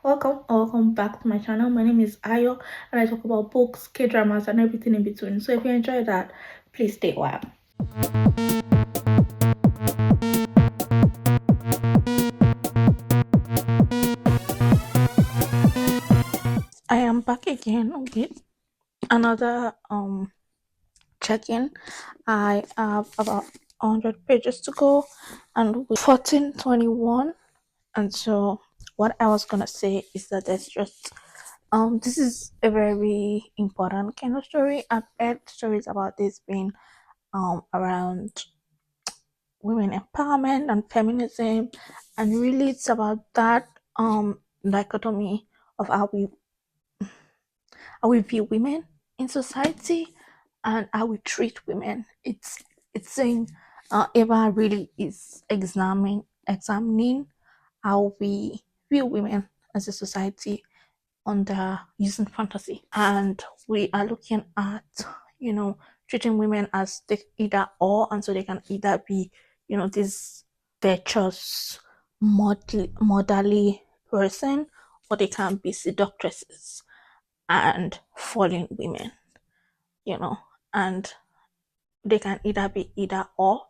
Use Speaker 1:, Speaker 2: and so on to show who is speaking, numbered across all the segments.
Speaker 1: Welcome or welcome back to my channel. My name is Ayo and I talk about books, K-dramas and everything in between. So if you enjoy that, please stay a while. I am back again with another check-in. I have about 100 pages to go and with 1421. And so what I was gonna say is that there's just this is a very important kind of story. I've heard stories about this being around women empowerment and feminism, and really it's about that dichotomy of how we view women in society and how we treat women. It's saying Eva really is examining how we view women as a society under using fantasy, and we are looking at you know treating women as they either or, and so they can either be this virtuous motherly person, or they can be seductresses and fallen women, you know and they can either be either or.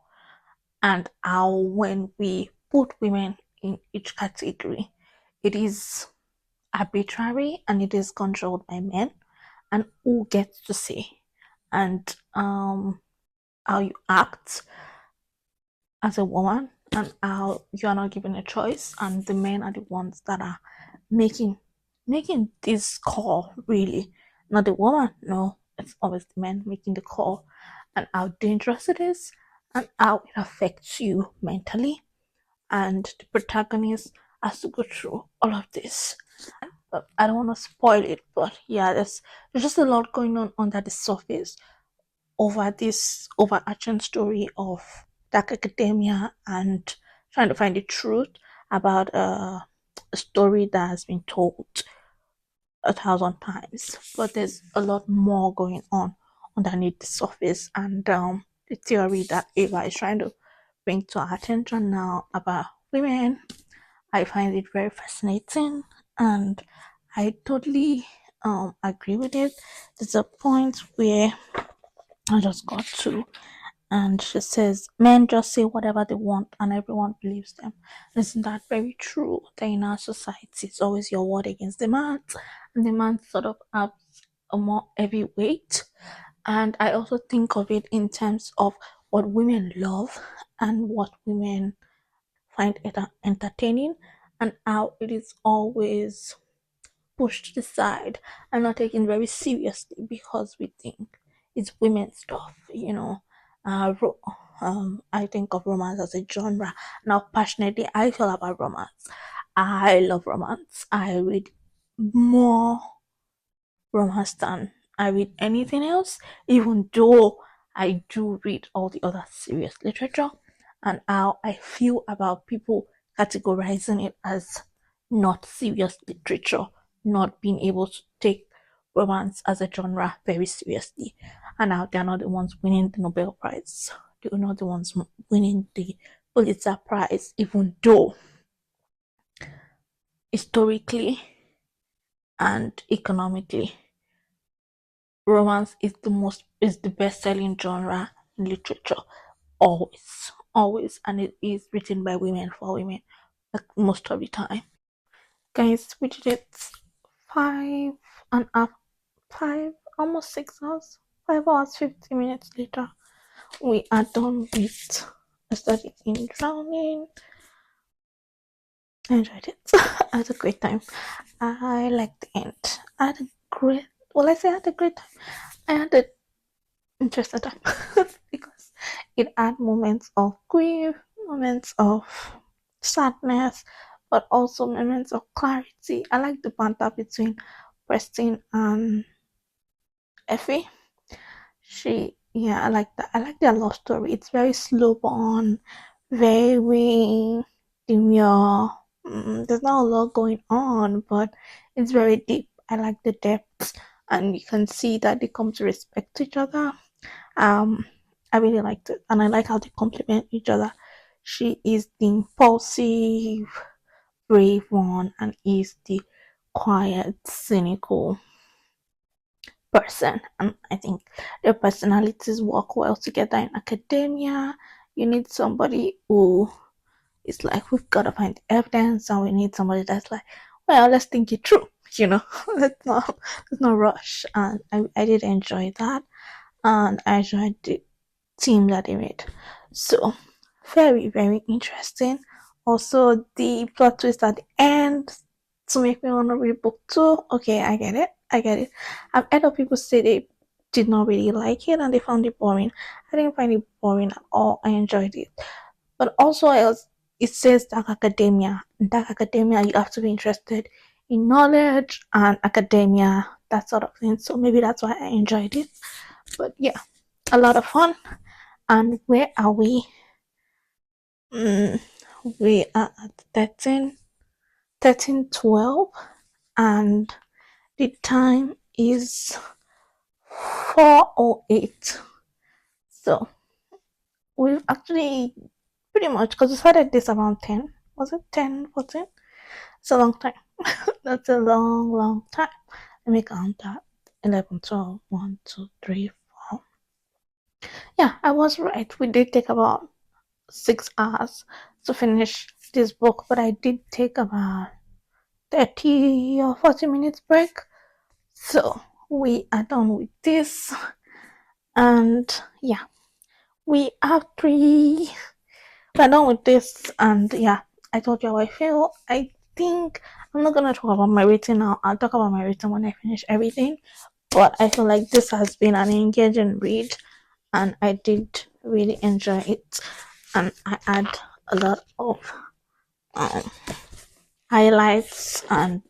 Speaker 1: And how when we put women in each category, it is arbitrary and it is controlled by men, and who gets to say and how you act as a woman, and how you are not given a choice, and the men are the ones that are making making this call, really, not the woman. No, it's always the men making the call, and how dangerous it is, and how it affects you mentally, and the protagonist has to go through all of this. I don't want to spoil it, but yeah, there's just a lot going on under the surface over this overarching story of dark academia and trying to find the truth about a story that has been told 1,000 times. But there's a lot more going on underneath the surface, and the theory that Ava is trying to bring to our attention now about women, I find it very fascinating, and I totally agree with it. There's a point where I just got to, and she says, men just say whatever they want and everyone believes them. Isn't that very true? That in our society, it's always your word against the man, and the man sort of has a more heavy weight. And I also think of it in terms of what women love and what women find entertaining, and how it is always pushed aside and not taken very seriously because we think it's women's stuff. Uh, ro- I think of romance as a genre. Now, passionately, I feel about romance. I love romance. I read more romance than I read anything else, even though I do read all the other serious literature, and how I feel about people categorizing it as not serious literature, not being able to take romance as a genre very seriously, and how they're not the ones winning the Nobel Prize. They're not the ones winning the Pulitzer Prize, even though historically and economically romance is the best selling genre in literature, always, and it is written by women for women, like most of the time. Guys, we did it 5 and 5, almost 6 hours, 5 hours 50 minutes later. We are done with a study in drowning. I enjoyed it. I had a great time. I liked the end. I had a great, well, I say I had a great time. I had an interesting time because it had moments of grief, moments of sadness, but also moments of clarity. I like the banter between Preston and Effie. Yeah, I like that. I like their love story. It's very slow burn, very demure. There's not a lot going on, but it's very deep. I like the depth, and you can see that they come to respect each other. Um, I really liked it, and I like how they complement each other. She is the impulsive, brave one, and he's the quiet, cynical person, and I think their personalities work well together in academia. You need somebody who is like, we've got to find evidence, and we need somebody that's like, well, let's think it through, you know. Let's not rush. And I did enjoy that, and I enjoyed the team that they made. So very, very interesting. Also, the plot twist at the end to make me want to read book two. Okay, I get it. I get it. I've heard of people say they did not really like it and they found it boring. I didn't find it boring at all. I enjoyed it. But also, it says dark academia. In dark academia, you have to be interested in knowledge and academia, that sort of thing. So maybe that's why I enjoyed it. But yeah, a lot of fun. And where are we? Mm, we are at 13:12, and the time is 4:08. So we've actually pretty much, because we started this around 10. Was it 10, 14? It's a long time. That's a long, long time. Let me count that. 11, 12, 1, 2, 3, 4. Yeah, I was right. We did take about 6 hours to finish this book, but I did take about 30 or 40 minutes break. So we are done with this, and yeah, we are three. We're done with this, and yeah, I told you how I feel. I think I'm not gonna talk about my rating now. I'll talk about my rating when I finish everything. But I feel like this has been an engaging read, and I did really enjoy it, and I had a lot of um, highlights and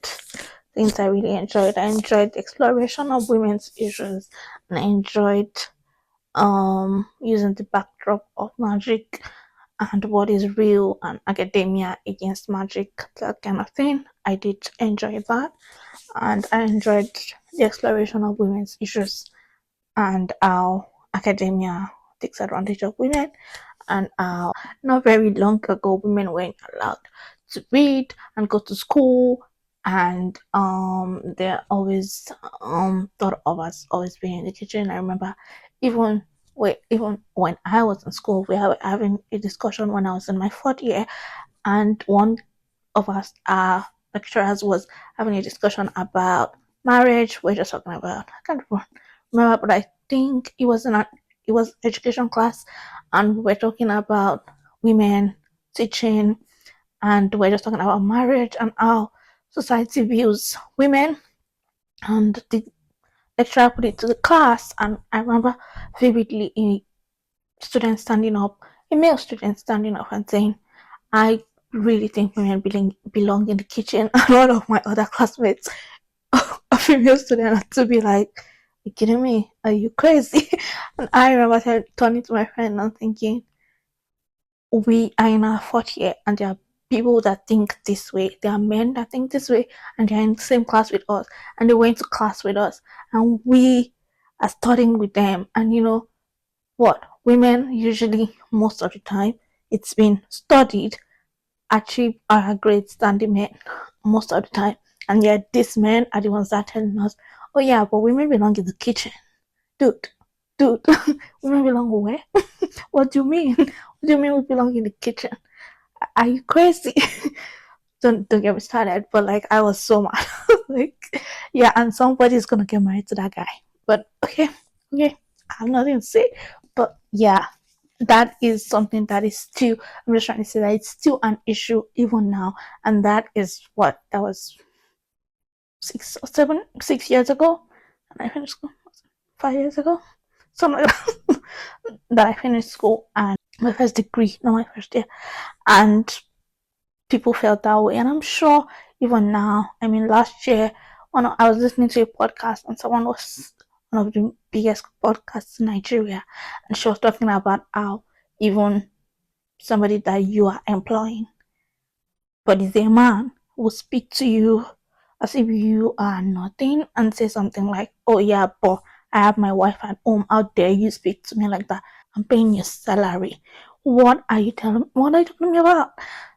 Speaker 1: things I really enjoyed. I enjoyed the exploration of women's issues, and I enjoyed using the backdrop of magic and what is real and academia against magic, that kind of thing. I did enjoy that, and I enjoyed the exploration of women's issues and how academia takes advantage of women, and how not very long ago women weren't allowed to read and go to school, and they're always thought of as always being in the kitchen. I remember even even when I was in school, we were having a discussion when I was in my fourth year, and one of us, our lecturers, was having a discussion about marriage. We're just talking about, I can't remember, but I think it was education class, and we're talking about women teaching, and we're just talking about marriage and how society views women, and the lecturer put it to the class, and I remember vividly a student standing up, a male student standing up and saying, I really think women belong in the kitchen. And one of my other classmates, a female student, had to be like, are you kidding me? Are you crazy? And I remember turning to my friend and thinking, we are in our fourth year, and there are people that think this way. There are men that think this way, and they're in the same class with us, and they went to class with us, and we are studying with them. And you know what? Women usually, most of the time, it's been studied, achieve our grades than the men most of the time. And yet these men are the ones that are telling us, oh yeah, but women belong in the kitchen. Dude, dude, women belong where? What do you mean? What do you mean we belong in the kitchen? Are you crazy? Don't get me started. But like I was so mad. Like, yeah, and somebody's gonna get married to that guy. But okay, I have nothing to say. But yeah, that is something that is still, I'm just trying to say that it's still an issue even now. And that is what, that was 6 years ago, and I finished school 5 years ago, something like that, that I finished school, and my first degree, not my first year, and people felt that way. And I'm sure even now, I mean, last year, when I was listening to a podcast, and someone was one of the biggest podcasts in Nigeria, and she was talking about how even somebody that you are employing, but is a man, will speak to you as if you are nothing and say something like, oh yeah, but I have my wife at home. How dare you speak to me like that? I'm paying your salary. What are you telling me about?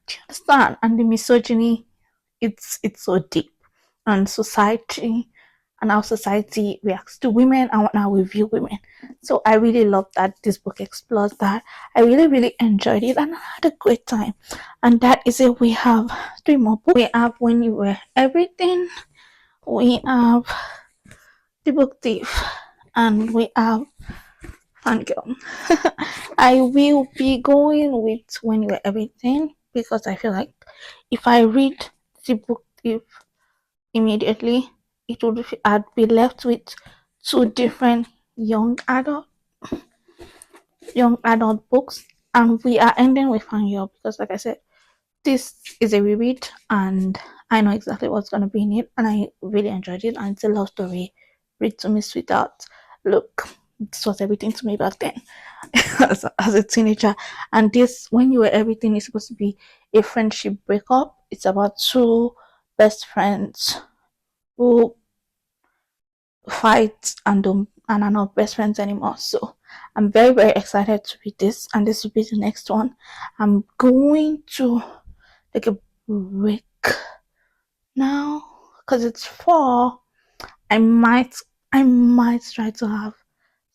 Speaker 1: Do you understand? And the misogyny, it's so deep. and society and how society reacts to women and how we view women. So I really love that this book explores that. I really, really enjoyed it and I had a great time. And that is it. We have three more books. We have When You Were Everything, we have The Book Thief, and we have Fangirl. I will be going with When You Were Everything because I feel like if I read The Book Thief immediately, I'd be left with two different young adult books, and we are ending with Fangirl because, like I said, this is a reread, and I know exactly what's gonna be in it, and I really enjoyed it. And it's a love story, read to me, sweetheart. Look, this was everything to me back then, as a teenager. And this, When You Were Everything, is supposed to be a friendship breakup. It's about two best friends who fight and are not best friends anymore. So I'm very, very excited to read this, and this will be the next one. I'm going to take a break now because it's 4. I might I might try to have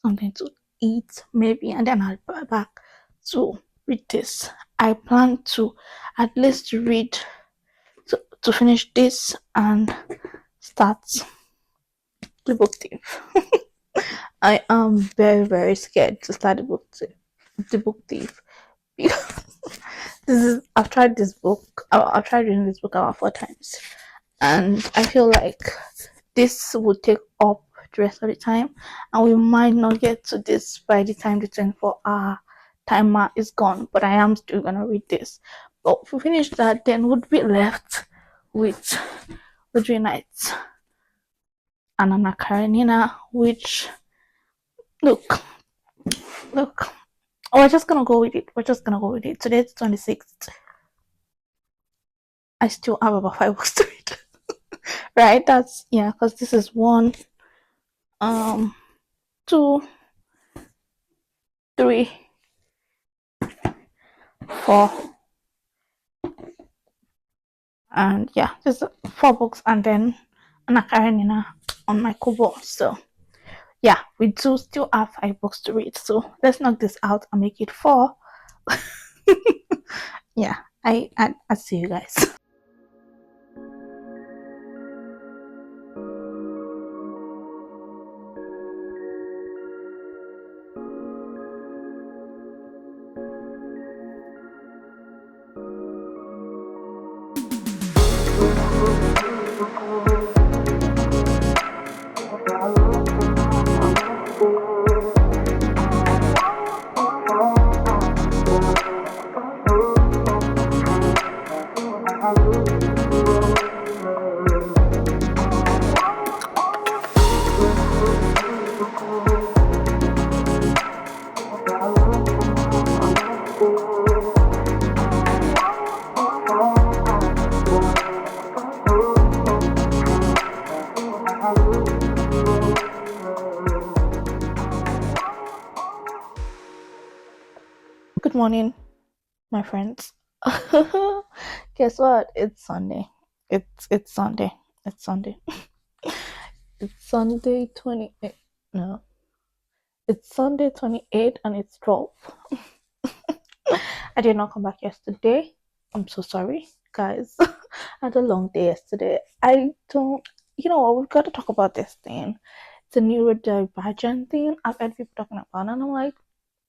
Speaker 1: something to eat maybe, and then I'll be back to read this. I plan to at least read to finish this and start The Book Thief. I am very, very scared to start the book thief because I've tried this book. I've tried reading this book about 4 times, and I feel like this will take up the rest of the time, and we might not get to this by the time the 24-hour timer is gone. But I am still gonna read this. But if we finish that, then we'd be left with Audrey Nights and Anna Karenina, which look look. Oh, we're just gonna go with it. We're just gonna go with it. Today's 26th. I still have about 5 books to read. Right? That's yeah, because this is 1, 2, 3, 4, and yeah, there's 4 books, and then Anna Karenina on my Kobo. So yeah, we do still have 5 books to read. So let's knock this out and make it 4. Yeah, I see you guys. Good morning, my friends. Guess what? It's Sunday. It's Sunday. It's Sunday. It's Sunday 28. No, it's Sunday 28 and it's 12. I did not come back yesterday. I'm so sorry, guys. I had a long day yesterday. I don't, you know what? We've got to talk about this thing. It's a neurodivergent thing. I've heard people talking about it, and I'm like,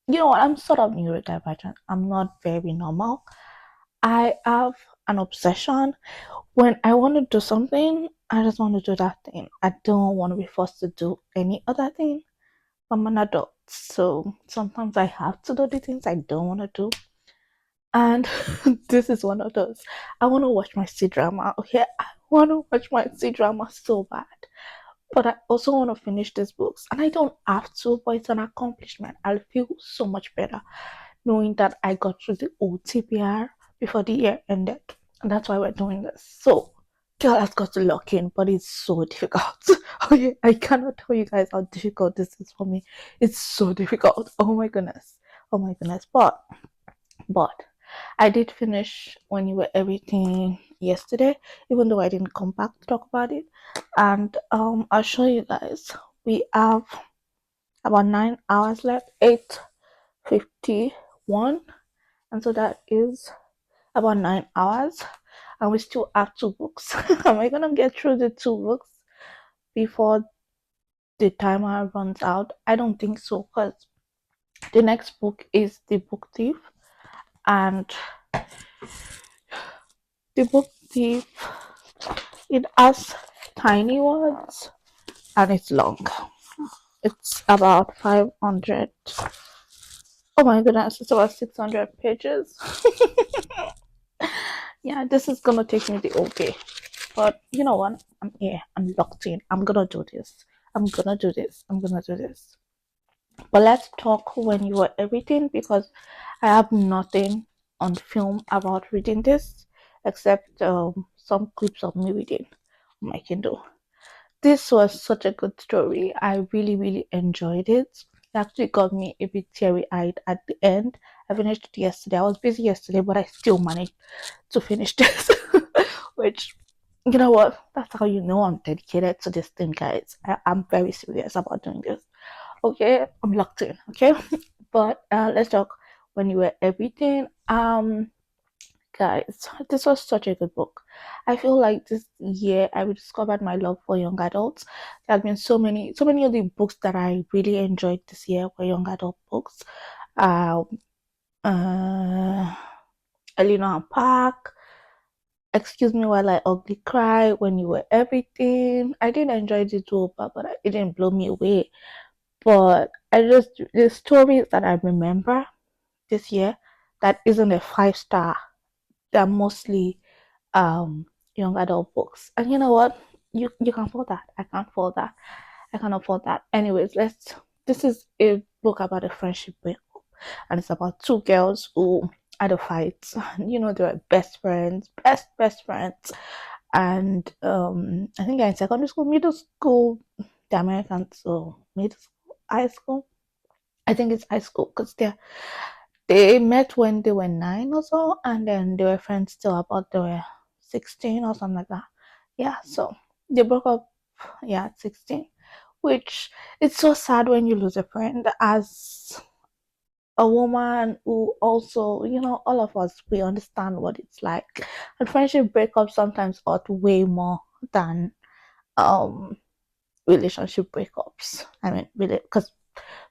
Speaker 1: you know what? I'm sort of neurodivergent. I'm not very normal. I have an obsession. When I want to do something, I just want to do that thing. I don't want to be forced to do any other thing. I'm an adult, so sometimes I have to do the things I don't want to do. And this is one of those. I want to watch my C drama. Okay, I want to watch my C drama so bad. But I also want to finish these books. And I don't have to, but it's an accomplishment. I'll feel so much better knowing that I got through the OTPR before the year ended. And that's why we're doing this. So, girl has got to lock in, but it's so difficult. Okay, I cannot tell you guys how difficult this is for me. It's so difficult. Oh my goodness. Oh my goodness. But I did finish When You Were Everything. yesterday, even though I didn't come back to talk about it. And I'll show you guys. We have about 9 hours left, 8:51, and so that is about 9 hours, and we still have two books. Am I gonna get through the two books before the timer runs out? I don't think so, because the next book is The Book Thief, and The Book Thief, it has tiny words and it's long. It's about 500. Oh my goodness, it's about 600 pages. Yeah, this is gonna take me the whole day. But you know what? I'm here. I'm locked in. I'm gonna do this. I'm gonna do this. I'm gonna do this. But let's talk When You Were Everything, because I have nothing on film about reading this except some clips of me reading on my Kindle. This was such a good story. I really, really enjoyed it. It actually got me a bit teary eyed at the end. I finished it yesterday. I was busy yesterday, but I still managed to finish this. Which, you know what? That's how you know I'm dedicated to this thing, guys. I'm very serious about doing this. Okay, I'm locked in. Okay, but let's talk When You Were Everything. Guys, this was such a good book. I feel like this year I rediscovered my love for young adults. There have been so many of the books that I really enjoyed this year were young adult books. Um, uh, Eleanor Park, Excuse Me While I Ugly Cry, When You Were Everything. I did enjoy the two, but it didn't blow me away. But the stories that I remember this year that isn't a 5 star, they're mostly young adult books. And you know what? You can afford that. I can't afford that. I can afford that. Anyways, let's this is a book about a friendship breakup, and it's about two girls who had a fight. You know, they were best friends, best friends. And I think they're in secondary school, middle school, the Americans, so middle school, high school. I think it's high school because they met when they were 9 or so, and then they were friends till about they were 16 or something like that. Yeah, so they broke up, yeah, at 16, which it's so sad when you lose a friend. As a woman who also, all of us, we understand what it's like. And friendship breakups sometimes hurt way more than um relationship breakups. I mean, really, because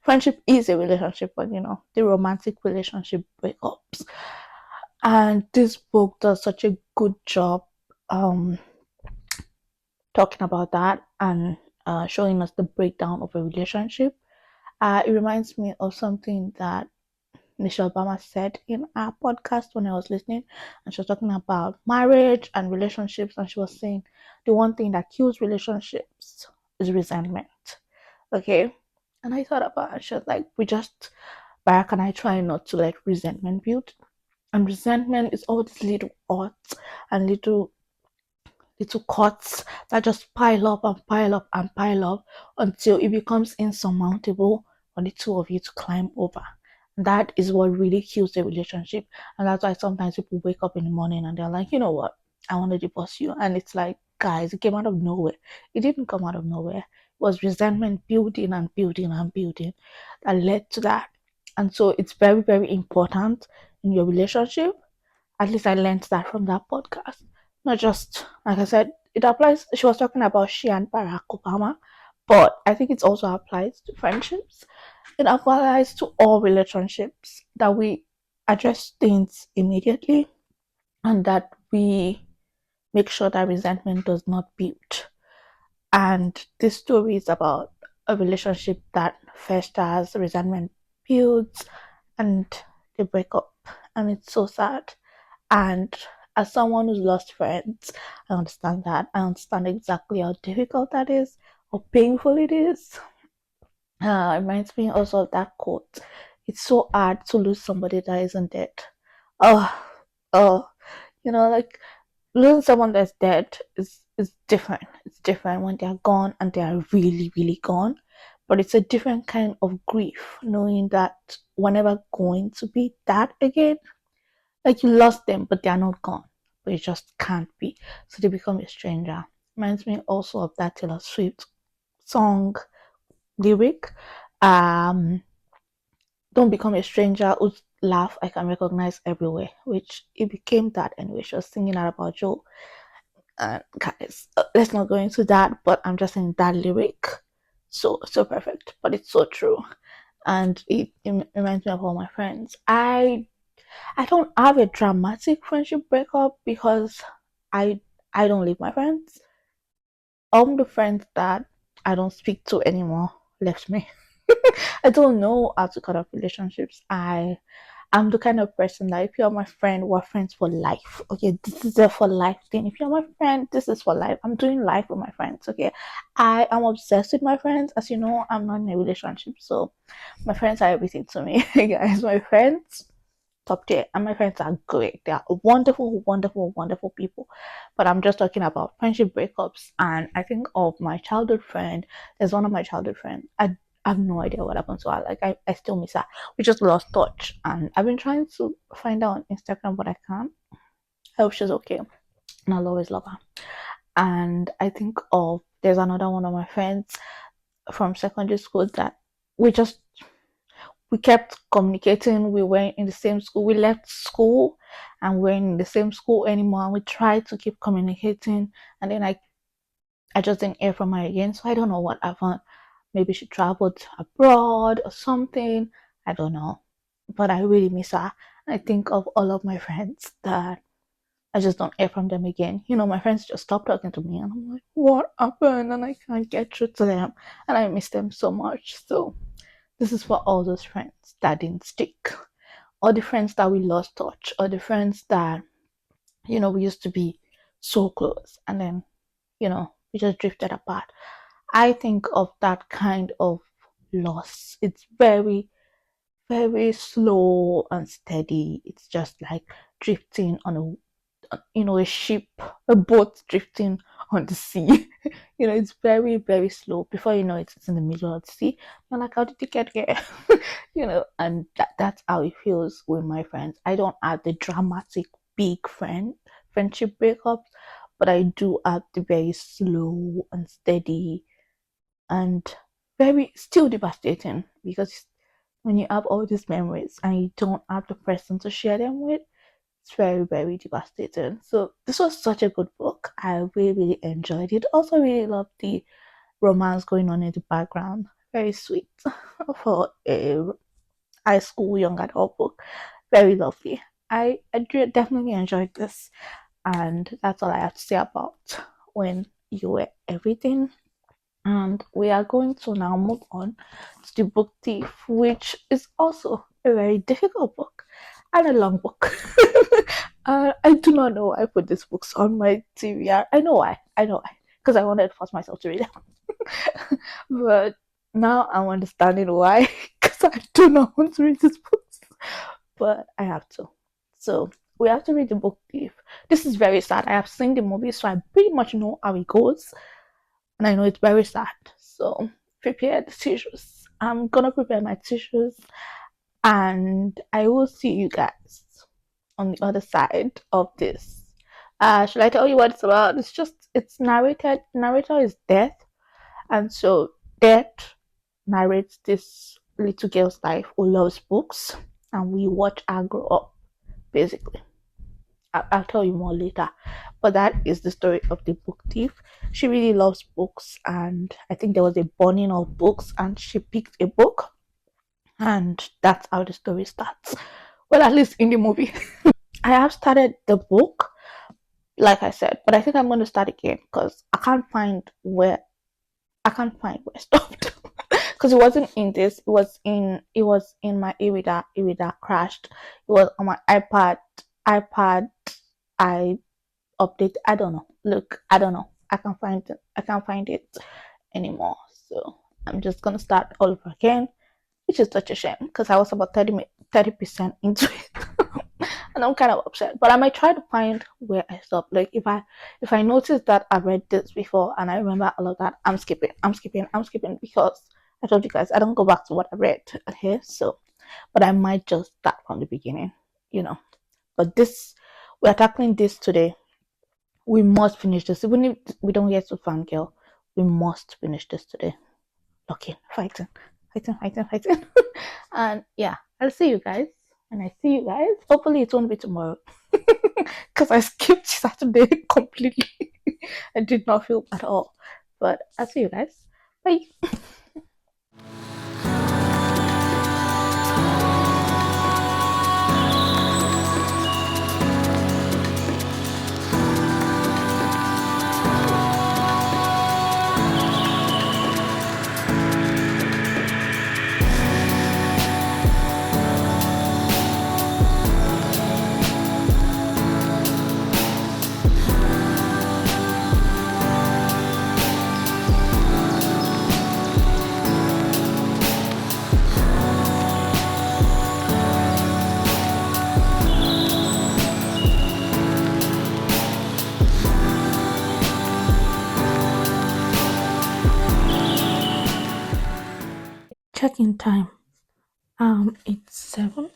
Speaker 1: friendship is a relationship, but the romantic relationship breakups. And this book does such a good job um talking about that and showing us the breakdown of a relationship. It reminds me of something that Michelle Obama said in our podcast when I was listening, and she was talking about marriage and relationships, and she was saying the one thing that kills relationships is resentment. Okay, and I thought about it. She was like, "We just, Barak and I try not to let resentment build, and resentment is all these little odds and little cuts that just pile up and pile up and pile up until it becomes insurmountable for the two of you to climb over. That is what really kills the relationship. And that's why sometimes people wake up in the morning and they're like, you know what, I want to divorce you. And it's like, guys, it came out of nowhere. It didn't come out of nowhere. It was resentment building and building and building that led to that. And so it's very, very important in your relationship. At least I learned that from that podcast. Not just, like I said, it applies. She was talking about she and Barack Obama, but I think it also applies to friendships. It applies to all relationships that we address things immediately and that we make sure that resentment does not build. And this story is about a relationship that festers, resentment builds, and they break up. And it's so sad. And as someone who's lost friends, I understand that. I understand exactly how difficult that is, how painful it is. It reminds me also of that quote. It's so hard to lose somebody that isn't dead. Oh, oh, like losing someone that's dead is different. It's different when they are gone and they are really, really gone. But it's a different kind of grief, knowing that we're never going to be that again. Like you lost them, but they are not gone. but you just can't be. So they become a stranger. Reminds me also of that Taylor Swift song lyric. Um, don't become a stranger whose laugh I can recognize everywhere, which it became that anyway. She was singing that about Joe. And guys, let's not go into that, but I'm just saying that lyric, so perfect, but it's so true. And it reminds me of all my friends. I don't have a dramatic friendship breakup because I I don't leave my friends. All the friends that I don't speak to anymore left me. I don't know how to cut off relationships. I'm the kind of person that if you're my friend, we're friends for life. Okay, this is a for life thing. If you're my friend, this is for life. I'm doing life with my friends. Okay, I am obsessed with my friends. As you know, I'm not in a relationship, so my friends are everything to me. Guys, my friends top tier, and my friends are great. They are wonderful, wonderful, wonderful people. But I'm just talking about friendship breakups, and I think of my childhood friend. There's one of my childhood friends. I have no idea what happened to her. Like I still miss her. We just lost touch, and I've been trying to find her on Instagram, but I can't. I hope she's okay, and I'll always love her. And I think of there's another one of my friends from secondary school that we just we kept communicating. We were in the same school. We left school and we're in the same school anymore. And we tried to keep communicating. And then I just didn't hear from her again. So I don't know what happened. Maybe she traveled abroad or something. I don't know. But I really miss her. I think of all of my friends that I just don't hear from them again. You know, my friends just stop talking to me, and I'm like, what happened? And I can't get through to them, and I miss them so much. So this is for all those friends that didn't stick, or the friends that we lost touch, or the friends that, we used to be so close and then, we just drifted apart. I think of that kind of loss. It's very, very slow and steady. It's just like drifting on a ship, a boat drifting on the sea. It's very, very slow. Before you know it, it's in the middle of the sea. You're like, how did you get here? And that's how it feels with my friends. I don't have the dramatic big friendship breakups, but I do have the very slow and steady and very still devastating, because when you have all these memories and you don't have the person to share them with, it's very, very devastating. So this was such a good book. I really, really enjoyed it. Also really loved the romance going on in the background. Very sweet for a high school young adult book. Very lovely. I definitely enjoyed this, and that's all I have to say about When You Were Everything. And we are going to now move on to the book Thief, which is also a very difficult book and a long book. I do not know why I put these books on my TBR. I know why. I know why. Because I wanted to force myself to read them. But now I'm understanding why. Because I do not want to read these books. But I have to. So we have to read the book Thief. This is very sad. I have seen the movie, so I pretty much know how it goes, and I know it's very sad. So prepare the tissues. I'm gonna prepare my tissues, and I will see you guys on the other side of this. Should I tell you what it's about? It's narrated. Narrator is Death, and so Death narrates this little girl's life who loves books, and we watch her grow up, basically. I'll tell you more later. But that is the story of the book thief. She really loves books, and I think there was a burning of books, and she picked a book, and that's how the story starts. Well, at least in the movie. I have started the book, like I said, but I think I'm going to start again because I can't find where I stopped. Because it wasn't in this. It was in my e-reader. E-reader crashed. It was on my iPad. I update. I don't know. Look, I don't know. I can't find it anymore. So I'm just gonna start all over again, which is such a shame because I was about 30% into it. And I'm kind of upset. But I might try to find where I stopped. Like if I notice that I've read this before and I remember all of that, I'm skipping because I told you guys I don't go back to what I read here. So but I might just start from the beginning, you know. But this we're tackling this today we must finish this. Even if we don't get to fangirl, we must finish this today. Okay, fighting, fighting, fighting, fighting. And yeah, I'll see you guys. And I see you guys. Hopefully, it won't be tomorrow because I skipped Saturday completely. I did not feel at all. But I'll see you guys. Bye. Check-in time. It's 7,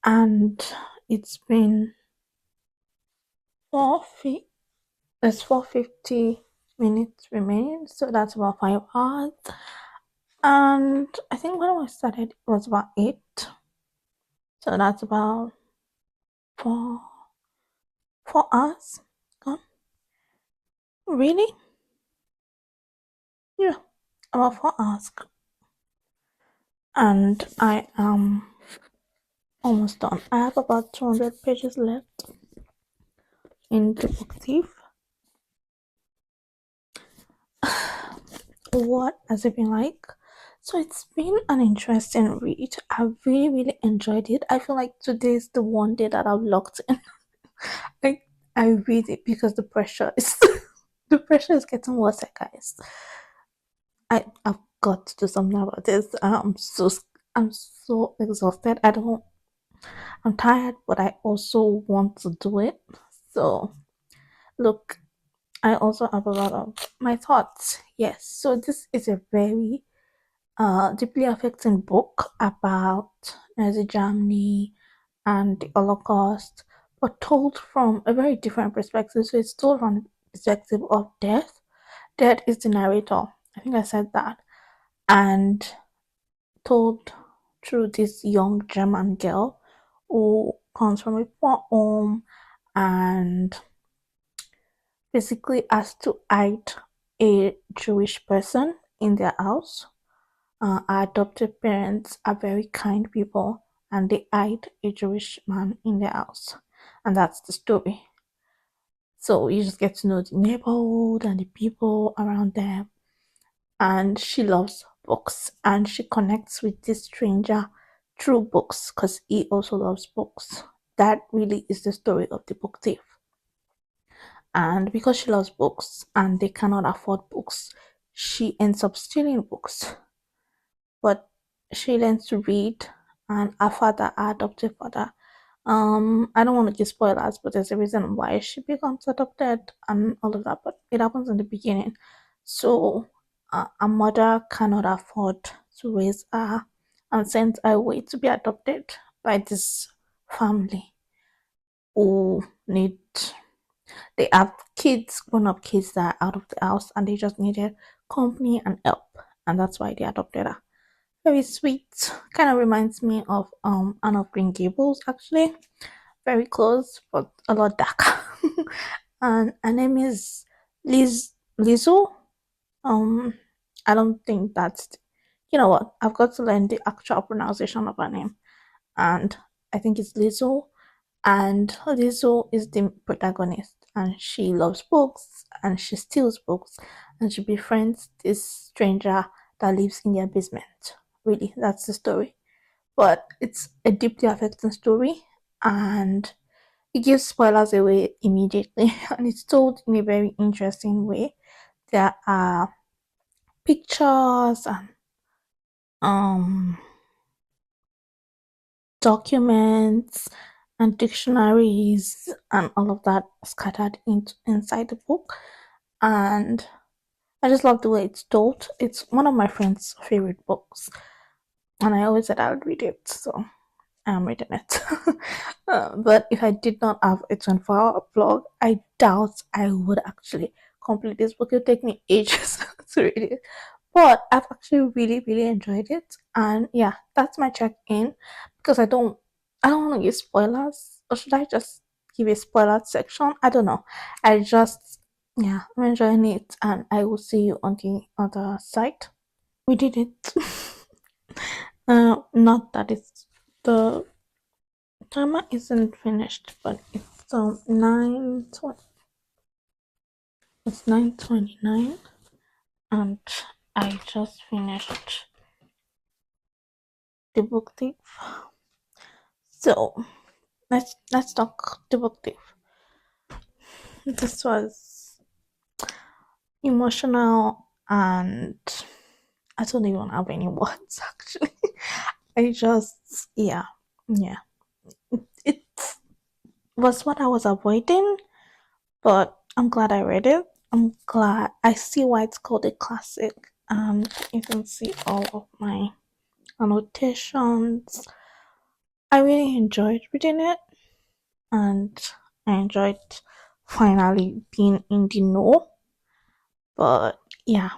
Speaker 1: and it's been 4:50 minutes remaining, so that's about 5 hours. And I think when I started, it was about 8, so that's about four 4 hours gone. Really? Yeah, about 4 hours. And I am almost done. I have about 200 pages left in the book thief. What has it been like? So it's been an interesting read. I really, really enjoyed it. I feel like today is the one day that I've locked in. I I read it because the pressure is the pressure is getting worse, guys. I've got to do something about this. I'm so exhausted. I'm tired, but I also want to do it. So look, I also have a lot of my thoughts. Yes, so this is a very deeply affecting book about Nazi Germany and the Holocaust, but told from a very different perspective. So it's told from the perspective of death. Death is the narrator. I think I said that. And told through this young German girl who comes from a poor home and basically has to hide a Jewish person in their house. Our adopted parents are very kind people and they hide a Jewish man in their house. And that's the story. So you just get to know the neighborhood and the people around them. And she loves books and she connects with this stranger through books because he also loves books. That really is the story of the book thief. And because she loves books and they cannot afford books, she ends up stealing books. But she learns to read, and her father, her adoptive father, I don't want to give spoilers, but there's a reason why she becomes adopted and all of that. But it happens in the beginning. So a mother cannot afford to raise her and sends her away to be adopted by this family who need they have kids, grown up kids that are out of the house and they just needed company and help. And that's why they adopted her. Very sweet. Kind of reminds me of Anne of Green Gables actually. Very close, but a lot darker. And her name is Lizzo. Um I don't think that's you know what? I've got to learn the actual pronunciation of her name. And I think it's Lizzo. And Lizzo is the protagonist, and she loves books, and she steals books, and she befriends this stranger that lives in their basement. Really, that's the story. But it's a deeply affecting story, and it gives spoilers away immediately, and it's told in a very interesting way. There are pictures and um documents and dictionaries and all of that scattered inside the book. And I just love the way it's told. It's one of my friend's favorite books, and I always said I would read it. So I'm reading it. But if I did not have a 24-hour vlog, I doubt I would actually complete this book. It would take me ages to read it. But I've actually really, really enjoyed it. And yeah, that's my check-in because I don't want to give spoilers. Or should I just give a spoiler section? I don't know. I just yeah, I'm enjoying it and I will see you on the other side. We did it. Not that it's the timer isn't finished, but it's 9:20. It's 9:29, and I just finished the book thief. So let's talk the book thief. This was emotional, and I don't even have any words actually. I just yeah. It was what I was avoiding, but I'm glad I read it. I'm glad I see why it's called a classic. You can see all of my annotations. I really enjoyed reading it, and I enjoyed finally being in the know. But yeah,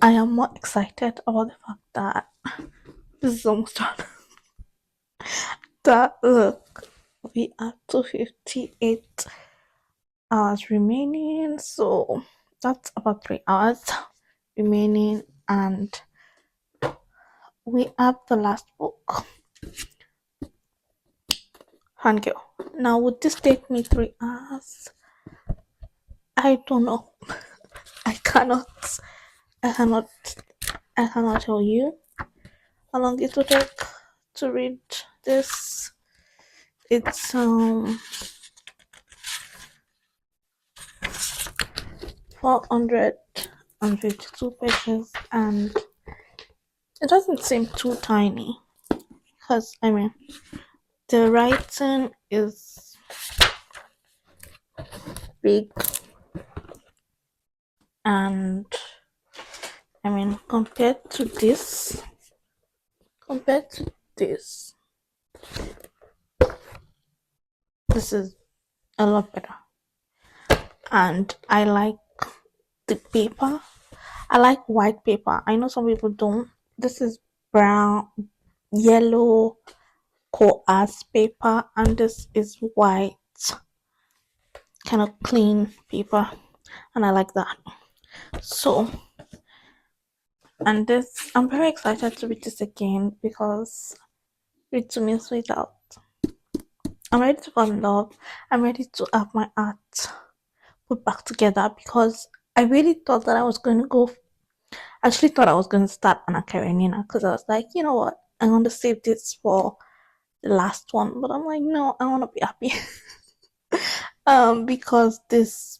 Speaker 1: I am more excited about the fact that this is almost done. That look, we are 258 hours remaining, so that's about 3 hours remaining, and we have the last book, Fangirl. Now, would this take me 3 hours? I don't know. I cannot, I cannot, I cannot tell you how long it will take to read this. It's 452 pages, and it doesn't seem too tiny because I mean the writing is big, and I mean compared to this this is a lot better, and I like the paper. I like white paper. I know some people don't. This is brown, yellow, coarse paper, and this is white, kind of clean paper, and I like that. So, and this, I'm very excited to read this again because read to me sweet out. I'm ready to fall in love. I'm ready to have my art put back together because I really thought that I was going to go. I actually thought I was going to start Anna Karenina because I was like, you know what, I'm going to save this for the last one, but I'm like, no, I want to be happy. Because this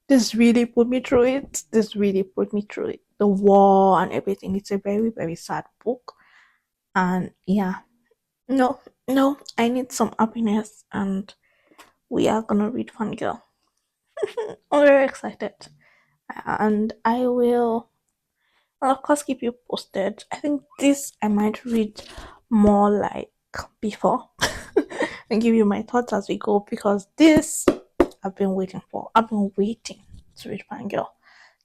Speaker 1: this really put me through it. This really put me through it. The war and everything. It's a very, very sad book. And yeah, no, no, I need some happiness, and we are gonna read Fangirl. I'm very excited, and I will, I'll of course, keep you posted. I think this I might read more like before and give you my thoughts as we go because this I've been waiting for. I've been waiting to read Fangirl.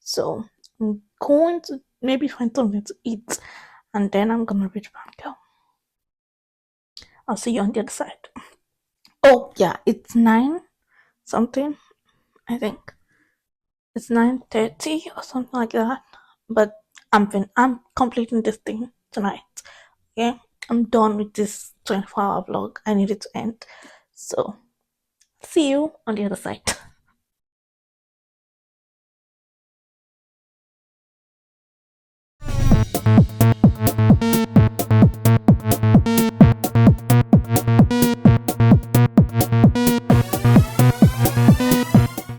Speaker 1: So I'm going to maybe find something to eat and then I'm gonna read Fangirl. I'll see you on the other side. Oh yeah, it's 9 something, I think. It's 9:30 or something like that. But I'm completing this thing tonight. Okay? I'm done with this 24-hour vlog. I need it to end. So see you on the other side.